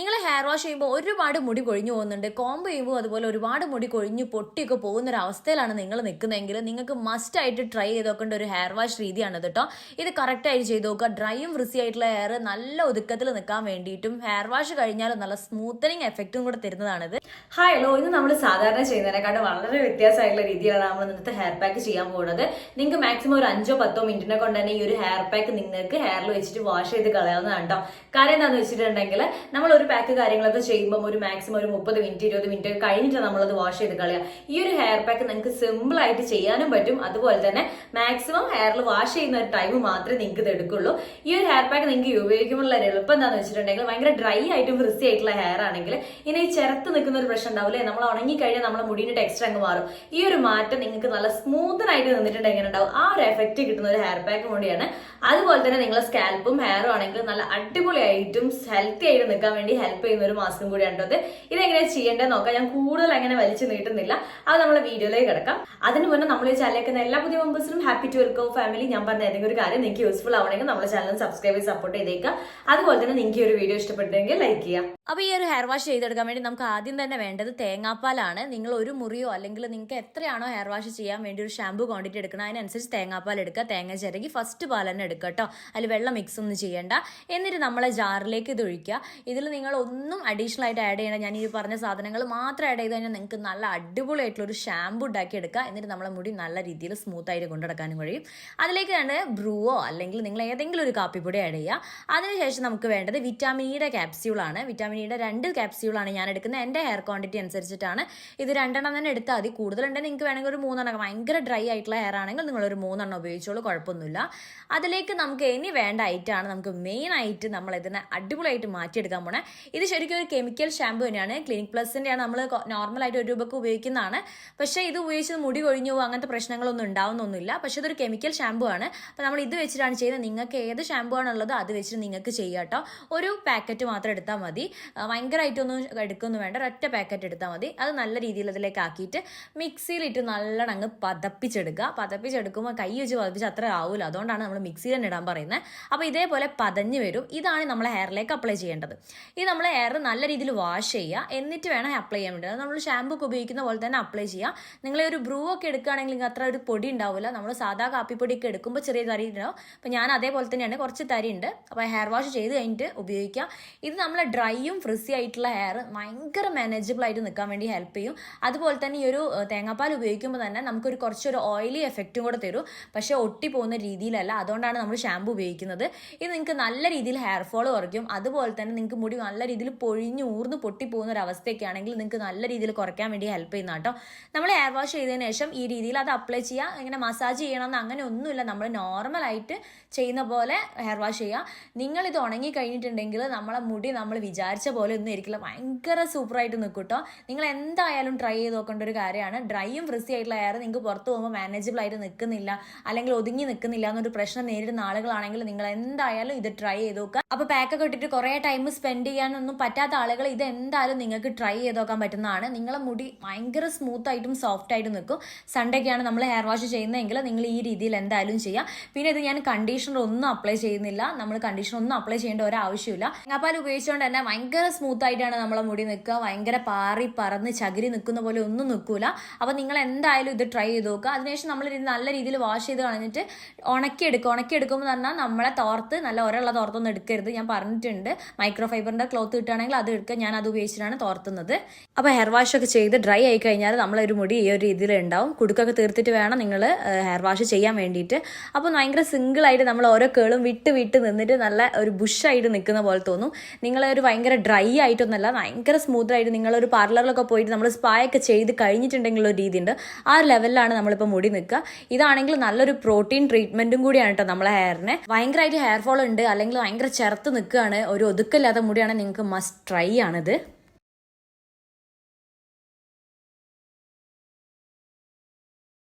നിങ്ങൾ hair wash ചെയ്യുമ്പോൾ ഒരുപാട് മുടി കൊഴിഞ്ഞു പോകുന്നുണ്ട്. കോംബ് ചെയ്യുമ്പോൾ അതുപോലെ ഒരുപാട് മുടി കൊഴിഞ്ഞു പൊട്ടിയൊക്കെ പോകുന്ന ഒരു അവസ്ഥയിലാണ് നിങ്ങൾ നിൽക്കുന്നതെങ്കിൽ നിങ്ങൾക്ക് മസ്റ്റ് ആയിട്ട് ട്രൈ ചെയ്ത് നോക്കേണ്ട ഒരു ഹെയർ വാഷ് രീതിയാണ് കേട്ടോ. ഇത് കറക്റ്റ് ആയിട്ട് ചെയ്ത് നോക്കുക. ഡ്രൈയും ഫ്രിസി ആയിട്ടുള്ള ഹെയർ നല്ല ഒതുക്കത്തിൽ നിൽക്കാൻ വേണ്ടിയിട്ടും ഹെയർ വാഷ് കഴിഞ്ഞാലും നല്ല സ്മൂത്തനിങ് എഫക്റ്റും കൂടെ തരുന്നതാണിത്. ഹായ് ഹലോ, ഇന്ന് നമ്മൾ സാധാരണ ചെയ്യുന്നതിനെക്കാട്ടും വളരെ വ്യത്യാസമായിട്ടുള്ള രീതിയിലാണ് നമ്മൾ ഇന്നത്തെ ഹെയർ പാക്ക് ചെയ്യാൻ പോകുന്നത്. നിങ്ങൾക്ക് മാക്സിമം ഒരു 5-10 മിനിറ്റിനെ കൊണ്ട് തന്നെ ഈ ഒരു ഹെയർ പാക്ക് നിങ്ങൾക്ക് ഹെയറിൽ വെച്ചിട്ട് വാഷ് ചെയ്ത് കളയാവുന്നതാണ് കേട്ടോ. കാര്യം എന്താണെന്ന് വെച്ചിട്ടുണ്ടെങ്കിൽ നമ്മൾ ഒരു പാക്ക് കാര്യങ്ങളൊക്കെ ചെയ്യുമ്പോൾ ഒരു മാക്സിമം ഒരു 30 മിനിറ്റ് 20 മിനിറ്റ് കഴിഞ്ഞിട്ട് നമ്മളത് വാഷ് ചെയ്ത് കളയാം. ഈ ഒരു ഹെയർ പാക്ക് നിങ്ങൾക്ക് സിമ്പിൾ ആയിട്ട് ചെയ്യാനും പറ്റും. അതുപോലെ തന്നെ മാക്സിമം ഹെയറിൽ വാഷ് ചെയ്യുന്ന ഒരു ടൈം മാത്രമേ നിങ്ങൾക്ക് ഇത് എടുക്കുള്ളൂ. ഈ ഒരു ഹെയർ പാക്ക് നിങ്ങൾക്ക് ഉപയോഗിക്കുമ്പോഴുള്ള എളുപ്പം എന്താണെന്ന് വെച്ചിട്ടുണ്ടെങ്കിൽ ഭയങ്കര ഡ്രൈ ആയിട്ടും ഫ്രിസി ആയിട്ടുള്ള ഹെയർ ആണെങ്കിൽ ഇനി ഈ ചെറുത്ത് നിൽക്കുന്ന ഒരു പ്രശ്നം ഉണ്ടാവില്ലേ, നമ്മൾ ഉണങ്ങി കഴിഞ്ഞാൽ നമ്മുടെ മുടിയുടെ ടെക്സ്ചർ അങ്ങ് മാറും. ഈ ഒരു മാറ്റം നിങ്ങൾക്ക് നല്ല സ്മൂത്തനായിട്ട് നിന്നിട്ടുണ്ടെങ്കിൽ എങ്ങനെ ഉണ്ടാവും, ആ ഒരു എഫക്റ്റ് കിട്ടുന്ന ഒരു ഹെയർ പാക്ക് കൂടിയാണ്. അതുപോലെ തന്നെ നിങ്ങളെ സ്കാൽപ്പും ഹെയറും ആണെങ്കിൽ നല്ല അടിപൊളിയായിട്ടും ഹെൽത്തി ആയിട്ട് നിൽക്കാൻ വേണ്ടി ഹെൽപ്പ് ചെയ്യുന്ന ഒരു മാസ്കും കൂടിയാണ് കേട്ടോ. ഇതെങ്ങനെ ചെയ്യേണ്ടത് നോക്കാം. ഞാൻ കൂടുതൽ അങ്ങനെ വലിച്ചു നീട്ടുന്നില്ല, അത് നമ്മളെ വീഡിയോയിലേക്ക് കിടക്കാം. അതിന് മുന്നേ നമ്മൾ ഈ ചാനലിലേക്കുന്ന എല്ലാ പുതിയ മെമ്പേഴ്സിനും ഹാപ്പി ടു വെൽക്കം ഫാമിലി. ഞാൻ പറഞ്ഞ ഏതെങ്കിലും ഒരു കാര്യം നിങ്ങൾക്ക് യൂസ്ഫുൾ ആവണമെങ്കിൽ നമ്മുടെ ചാനൽ സബ്സ്ക്രൈബ് ചെയ്ത് സപ്പോർട്ട് ചെയ്തേക്കുക. അതുപോലെ തന്നെ നിങ്ങൾക്ക് ഈ ഒരു വീഡിയോ ഇഷ്ടപ്പെട്ടെങ്കിൽ ലൈക്ക് ചെയ്യാം. അപ്പോൾ ഈ ഒരു ഹെയർ വാഷ് ചെയ്തെടുക്കാൻ വേണ്ടി നമുക്ക് ആദ്യം തന്നെ വേണ്ടത് തേങ്ങാപ്പാലാണ്. നിങ്ങൾ ഒരു മുറിയോ അല്ലെങ്കിൽ നിങ്ങൾക്ക് എത്രയാണോ ഹെയർ വാഷ് ചെയ്യാൻ വേണ്ടി ഒരു ഷാമ്പു ക്വാണ്ടിറ്റി എടുക്കണം അതിനനുസരിച്ച് തേങ്ങാപ്പാൽ എടുക്കുക. തേങ്ങ ചിരകി ഫസ്റ്റ് പാൽ തന്നെ എടുക്കുക കേട്ടോ. അതിൽ വെള്ളം മിക്സ് ഒന്നും ചെയ്യേണ്ട. എന്നിട്ട് നമ്മളെ ജാറിലേക്ക് ഇത് ഒഴിക്കുക. ഇതിൽ നിങ്ങൾ ഒന്നും അഡീഷണൽ ആയിട്ട് ആഡ് ചെയ്യണം. ഞാൻ ഈ പറഞ്ഞ സാധനങ്ങൾ മാത്രം ആഡ് ചെയ്ത് കഴിഞ്ഞാൽ നിങ്ങൾക്ക് നല്ല അടിപൊളിയായിട്ടുള്ള ഒരു ഷാമ്പു ഉണ്ടാക്കി എടുക്കുക. എന്നിട്ട് നമ്മളെ മുടി നല്ല രീതിയിൽ സ്മൂത്ത് ആയിട്ട് കൊണ്ടുനടക്കാനും കഴിയും. അതിലേക്ക് തന്നെ ബ്രൂവോ അല്ലെങ്കിൽ നിങ്ങൾ ഏതെങ്കിലും ഒരു കാപ്പിപ്പൊടി ആഡ് ചെയ്യുക. അതിനുശേഷം നമുക്ക് വേണ്ടത് വിറ്റാമിൻ ഇയുടെ ക്യാപ്സ്യൂളാണ്. വിറ്റാമിൻ ഇയുടെ 2 ക്യാപ്സ്യൂളാണ് ഞാൻ എടുക്കുന്നത്. എൻ്റെ ഹെയർ ക്വാണ്ടിറ്റി അനുസരിച്ചിട്ടാണ്. ഇത് 2 എണ്ണം തന്നെ എടുത്താൽ മതി. കൂടുതലുണ്ടെങ്കിൽ നിങ്ങൾക്ക് വേണമെങ്കിൽ ഒരു 3 എണ്ണം, ഭയങ്കര ഡ്രൈ ആയിട്ടുള്ള ഹെയർ ആണെങ്കിൽ നിങ്ങളൊരു 3 എണ്ണം ഉപയോഗിച്ചോളൂ, കുഴപ്പമൊന്നുമില്ല. അതിലേക്ക് നമുക്ക് ഇനി വേണ്ട ഐറ്റമാണ് നമുക്ക് മെയിൻ ആയിട്ട് നമ്മൾ ഇതിനെ അടിപൊളിയായിട്ട് മാറ്റിയെടുക്കാൻ പോണേ. ഇത് ശരിക്കും ഒരു കെമിക്കൽ ഷാമ്പു തന്നെയാണ്. ക്ലിനിക് പ്ലസിൻ്റെയാണ്. നമ്മൾ നോർമലായിട്ട് 1 രൂപയ്ക്ക് ഉപയോഗിക്കുന്നതാണ്. പക്ഷേ ഇത് ഉപയോഗിച്ച് മുടി കൊഴിഞ്ഞു പോകും, അങ്ങനത്തെ പ്രശ്നങ്ങളൊന്നും ഉണ്ടാവുന്നൊന്നുമില്ല. പക്ഷേ ഇതൊരു കെമിക്കൽ ഷാമ്പു ആണ്. അപ്പോൾ നമ്മൾ ഇത് വെച്ചിട്ടാണ് ചെയ്യുന്നത്. നിങ്ങൾക്ക് ഏത് ഷാമ്പു ആണുള്ളത് അത് വെച്ചിട്ട് നിങ്ങൾക്ക് ചെയ്യാം കേട്ടോ. ഒരു പാക്കറ്റ് മാത്രം എടുത്താൽ മതി. ഭയങ്കരമായിട്ടൊന്നും എടുക്കൊന്നും വേണ്ട, ഒരൊറ്റ പാക്കറ്റ് എടുത്താൽ മതി. അത് നല്ല രീതിയിൽ അതിലേക്ക് ആക്കിയിട്ട് മിക്സിയിലിട്ട് നല്ലോണം അങ്ങ് പതപ്പിച്ചെടുക്കുക. പതപ്പിച്ചെടുക്കുമ്പോൾ കൈ വെച്ച് പതപ്പിച്ച് അത്ര ആവില്ല, അതുകൊണ്ടാണ് നമ്മൾ മിക്സിയിൽ തന്നെ ഇടാൻ പറയുന്നത്. അപ്പോൾ ഇതേപോലെ പതഞ്ഞ് വരും. ഇതാണ് നമ്മളെ ഹെയറിലേക്ക് അപ്ലൈ ചെയ്യേണ്ടത്. ഇത് നമ്മൾ ഹെയർ നല്ല രീതിയിൽ വാഷ് ചെയ്യുക, എന്നിട്ട് വേണം അപ്ലൈ ചെയ്യാൻ വേണ്ടി. നമ്മൾ ഷാമ്പൂ ഒക്കെ ഉപയോഗിക്കുന്ന പോലെ തന്നെ അപ്ലൈ ചെയ്യുക. നിങ്ങൾ ഒരു ബ്രൂ ഒക്കെ എടുക്കുകയാണെങ്കിൽ നിങ്ങൾക്ക് അത്ര ഒരു പൊടി ഉണ്ടാവില്ല. നമ്മൾ സാധാ കാപ്പിപ്പൊടിയൊക്കെ എടുക്കുമ്പോൾ ചെറിയ തരി ഉണ്ടാവും. അപ്പോൾ ഞാൻ അതേപോലെ തന്നെയാണ്, കുറച്ച് തരി ഉണ്ട്. അപ്പോൾ ഹെയർ വാഷ് ചെയ്ത് കഴിഞ്ഞിട്ട് ഉപയോഗിക്കുക. ഇത് നമ്മളെ ഡ്രൈയും ഫ്രിസി ആയിട്ടുള്ള ഹെയർ ഭയങ്കര മാനേജബിൾ ആയിട്ട് നിൽക്കാൻ വേണ്ടി ഹെൽപ്പ് ചെയ്യും. അതുപോലെ തന്നെ ഈ ഒരു തേങ്ങാപ്പാൽ ഉപയോഗിക്കുമ്പോൾ തന്നെ നമുക്കൊരു കുറച്ചൊരു ഓയിലി എഫക്റ്റും കൂടെ തരും. പക്ഷേ ഒട്ടി പോകുന്ന രീതിയിലല്ല, അതുകൊണ്ടാണ് നമ്മൾ ഷാമ്പു ഉപയോഗിക്കുന്നത്. ഇത് നിങ്ങൾക്ക് നല്ല രീതിയിൽ ഹെയർ ഫോൾ കുറയ്ക്കും. അതുപോലെ തന്നെ നിങ്ങൾക്ക് മുടി നല്ല രീതിയിൽ പൊഴിഞ്ഞ് ഊർന്ന് പൊട്ടിപ്പോകുന്ന ഒരു അവസ്ഥയൊക്കെ ആണെങ്കിൽ നിങ്ങൾക്ക് നല്ല രീതിയിൽ കുറയ്ക്കാൻ വേണ്ടി ഹെൽപ്പ് ചെയ്യുന്ന കേട്ടോ. നമ്മൾ ഹെയർ വാഷ് ചെയ്തതിന് ശേഷം ഈ രീതിയിൽ അത് അപ്ലൈ ചെയ്യുക. ഇങ്ങനെ മസാജ് ചെയ്യണമെന്ന് അങ്ങനെ ഒന്നുമില്ല. നമ്മൾ നോർമലായിട്ട് ചെയ്യുന്ന പോലെ ഹെയർ വാഷ് ചെയ്യുക. നിങ്ങളിത് ഉണങ്ങി കഴിഞ്ഞിട്ടുണ്ടെങ്കിൽ നമ്മളെ മുടി നമ്മൾ വിചാരിച്ച പോലെ ഒന്നും ആയിരിക്കില്ല, ഭയങ്കര സൂപ്പറായിട്ട് നിൽക്കും കേട്ടോ. നിങ്ങൾ എന്തായാലും ട്രൈ ചെയ്ത് നോക്കേണ്ട ഒരു കാര്യമാണ്. ഡ്രൈയും ഫ്രിസി ആയിട്ടുള്ള ഹെയർ നിങ്ങൾക്ക് പുറത്ത് പോകുമ്പോൾ മാനേജബിൾ ആയിട്ട് നിൽക്കുന്നില്ല അല്ലെങ്കിൽ ഒതുങ്ങി നിൽക്കുന്നില്ല എന്നൊരു പ്രശ്നം നേരിടുന്ന ആളുകളാണെങ്കിൽ നിങ്ങൾ എന്തായാലും ഇത് ട്രൈ ചെയ്ത് നോക്കുക. അപ്പോൾ പാക്കൊക്കെ ഇട്ടിട്ട് കുറേ ടൈം സ്പെൻഡ് ചെയ്യാനൊന്നും പറ്റാത്ത ആളുകൾ ഇത് എന്തായാലും നിങ്ങൾക്ക് ട്രൈ ചെയ്ത് നോക്കാൻ പറ്റുന്നതാണ്. നിങ്ങളെ മുടി ഭയങ്കര സ്മൂത്ത് ആയിട്ടും സോഫ്റ്റ് ആയിട്ടും നിൽക്കും. സൺഡേക്കാണ് നമ്മൾ ഹെയർ വാഷ് ചെയ്യുന്നതെങ്കിൽ നിങ്ങൾ ഈ രീതിയിൽ എന്തായാലും ചെയ്യാം. പിന്നെ ഇത് ഞാൻ കണ്ടീഷണർ ഒന്നും അപ്ലൈ ചെയ്യുന്നില്ല. നമ്മൾ കണ്ടീഷണർ ഒന്നും അപ്ലൈ ചെയ്യേണ്ട ഒരു ആവശ്യമില്ല. തേങ്ങാപ്പാൽ ഉപയോഗിച്ചുകൊണ്ട് തന്നെ ഭയങ്കര സ്മൂത്ത് ആയിട്ടാണ് നമ്മളെ മുടി നിൽക്കുക. ഭയങ്കര പാറി പറന്ന് ചകിരി നിൽക്കുന്ന പോലെ ഒന്നും നിൽക്കൂല. അപ്പോൾ നിങ്ങൾ എന്തായാലും ഇത് ട്രൈ ചെയ്ത് നോക്കുക. അതിനുശേഷം നമ്മൾ നല്ല രീതിയിൽ വാഷ് ചെയ്ത് കളഞ്ഞിട്ട് ഉണക്കിയെടുക്കുമ്പോൾ പറഞ്ഞാൽ നമ്മളെ തോർത്ത് നല്ല ഒരള്ള തോർത്തൊന്നും എടുക്കരുത്. ഞാൻ പറഞ്ഞിട്ടുണ്ട്, മൈക്രോ ഫൈബറിൻ്റെ ക്ലോത്ത് കിട്ടുകയാണെങ്കിൽ അത് എടുക്കുക. ഞാൻ അത് ഉപയോഗിച്ചിട്ടാണ് തോർത്തുന്നത്. അപ്പോൾ ഹെയർ വാഷ് ഒക്കെ ചെയ്ത് ഡ്രൈ ആയി കഴിഞ്ഞാൽ നമ്മളൊരു മുടി ഈ ഒരു രീതിയിൽ ഉണ്ടാവും. കുടുക്കൊക്കെ തീർത്തിട്ട് വേണം നിങ്ങൾ ഹെയർ വാഷ് ചെയ്യാൻ വേണ്ടിയിട്ട്. അപ്പോൾ ഭയങ്കര സിംഗിളായിട്ട് നമ്മൾ ഓരോ കേളും വിട്ട് നിന്നിട്ട് നല്ല ഒരു ബുഷായിട്ട് നിൽക്കുന്ന പോലെ തോന്നും. നിങ്ങളൊരു ഭയങ്കര ഡ്രൈ ആയിട്ടൊന്നുമല്ല, ഭയങ്കര സ്മൂത്തായിട്ട് നിങ്ങളൊരു പാർലറിലൊക്കെ പോയിട്ട് നമ്മൾ സ്പായൊക്കെ ചെയ്ത് കഴിഞ്ഞിട്ടുണ്ടെങ്കിൽ ഒരു രീതിയുണ്ട്, ആ ലെവലിലാണ് നമ്മളിപ്പോൾ മുടി നിൽക്കുക. ഇതാണെങ്കിൽ നല്ലൊരു പ്രോട്ടീൻ ട്രീറ്റ്മെൻറ്റും കൂടിയാണ് കേട്ടോ നമ്മളെ ഹെയറിന്. ഭയങ്കരമായിട്ട് ഹെയർ ഫോൾ ഉണ്ട് അല്ലെങ്കിൽ ഭയങ്കര ചെറുത്ത് നിൽക്കുകയാണ്, ഒരു ഒതുക്കമില്ലാത്ത മുടിയാണ്, നിങ്ങൾക്ക് മസ്റ്റ് ട്രൈ ആണിത്.